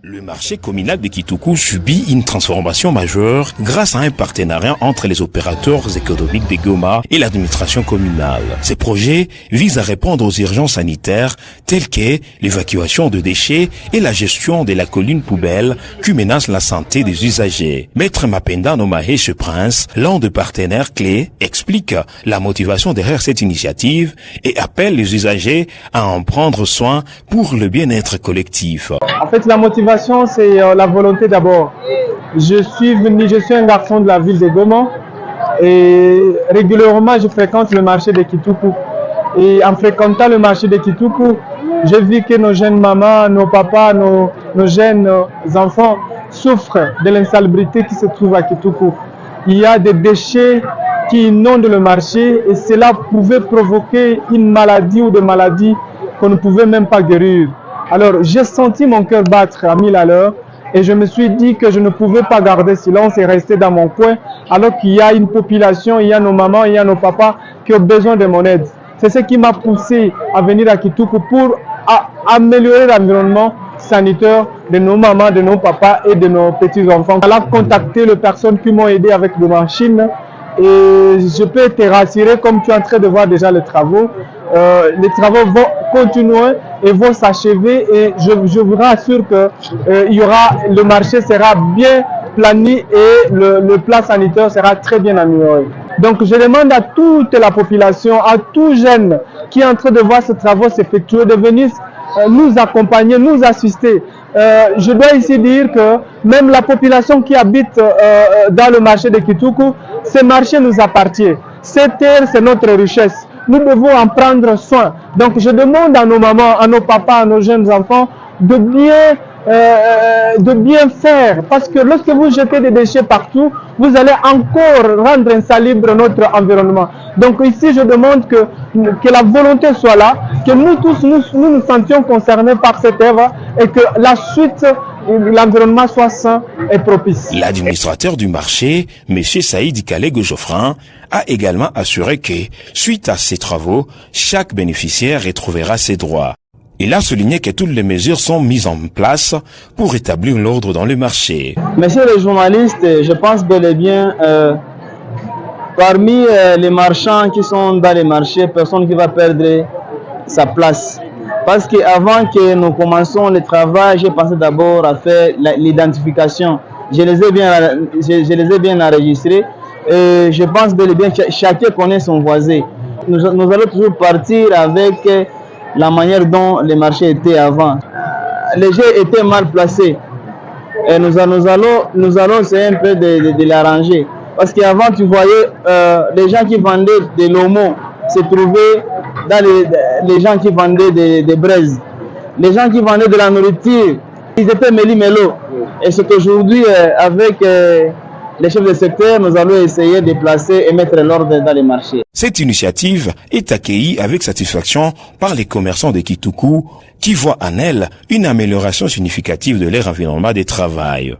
Le marché communal de Kitoukou subit une transformation majeure grâce à un partenariat entre les opérateurs économiques de Goma et l'administration communale. Ces projets visent à répondre aux urgences sanitaires telles que l'évacuation de déchets et la gestion de la colline poubelle qui menace la santé des usagers. Maître Mapenda Nomaheche Prince, l'un des partenaires clés, explique la motivation derrière cette initiative et appelle les usagers à en prendre soin pour le bien-être collectif. En fait, la motivation, c'est la volonté d'abord. Je suis un garçon de la ville de Goma et régulièrement je fréquente le marché de Kitoukou. Et en fréquentant le marché de Kitoukou, j'ai vu que nos jeunes mamans, nos papas, nos jeunes enfants souffrent de l'insalubrité qui se trouve à Kitoukou. Il y a des déchets qui inondent le marché et cela pouvait provoquer une maladie ou des maladies qu'on ne pouvait même pas guérir. Alors, j'ai senti mon cœur battre à 1000 à l'heure et je me suis dit que je ne pouvais pas garder silence et rester dans mon coin alors qu'il y a une population, il y a nos mamans, il y a nos papas qui ont besoin de mon aide. C'est ce qui m'a poussé à venir à Kitoukou pour améliorer l'environnement sanitaire de nos mamans, de nos papas et de nos petits-enfants. On a contacté les personnes qui m'ont aidé avec des machines et je peux te rassurer, comme tu es en train de voir déjà les travaux vont continuer et vont s'achever et je vous rassure que le marché sera bien planifié et le plan sanitaire sera très bien amélioré. Donc je demande à toute la population, à tout jeune qui est en train de voir ces travaux s'effectuer, de venir nous accompagner, nous assister. Je dois ici dire que même la population qui habite dans le marché de Kitoukou, ce marché nous appartient. Cette terre, c'est notre richesse. Nous devons en prendre soin. Donc je demande à nos mamans, à nos papas, à nos jeunes enfants de bien faire. Parce que lorsque vous jetez des déchets partout, vous allez encore rendre insalubre notre environnement. Donc ici, je demande que la volonté soit là, que nous tous, nous sentions concernés par cette œuvre et que la suite, l'environnement soit sain et propice. L'administrateur du marché, M. Saïd Kalego Geoffrin, a également assuré que, suite à ces travaux, chaque bénéficiaire retrouvera ses droits. Il a souligné que toutes les mesures sont mises en place pour établir l'ordre dans le marché. Messieurs les journalistes, je pense bel et bien, parmi les marchands qui sont dans les marchés, personne qui va perdre sa place. Parce qu'avant que nous commencions le travail, j'ai pensé d'abord à faire l'identification. Je les ai bien enregistrés. Et je pense bel et bien que chacun connaît son voisin. Nous allons toujours partir avec la manière dont les marchés étaient avant. Les gens étaient mal placés. Et nous allons essayer un peu de l'arranger. Parce qu'avant, tu voyais les gens qui vendaient des lomos se trouvaient dans les gens qui vendaient des braises. Les gens qui vendaient de la nourriture, ils étaient méli-mélo. Et c'est qu'aujourd'hui, avec les chefs de secteur, nous allons essayer de placer et mettre l'ordre dans les marchés. Cette initiative est accueillie avec satisfaction par les commerçants de Kitoukou qui voient en elle une amélioration significative de leur environnement de travail.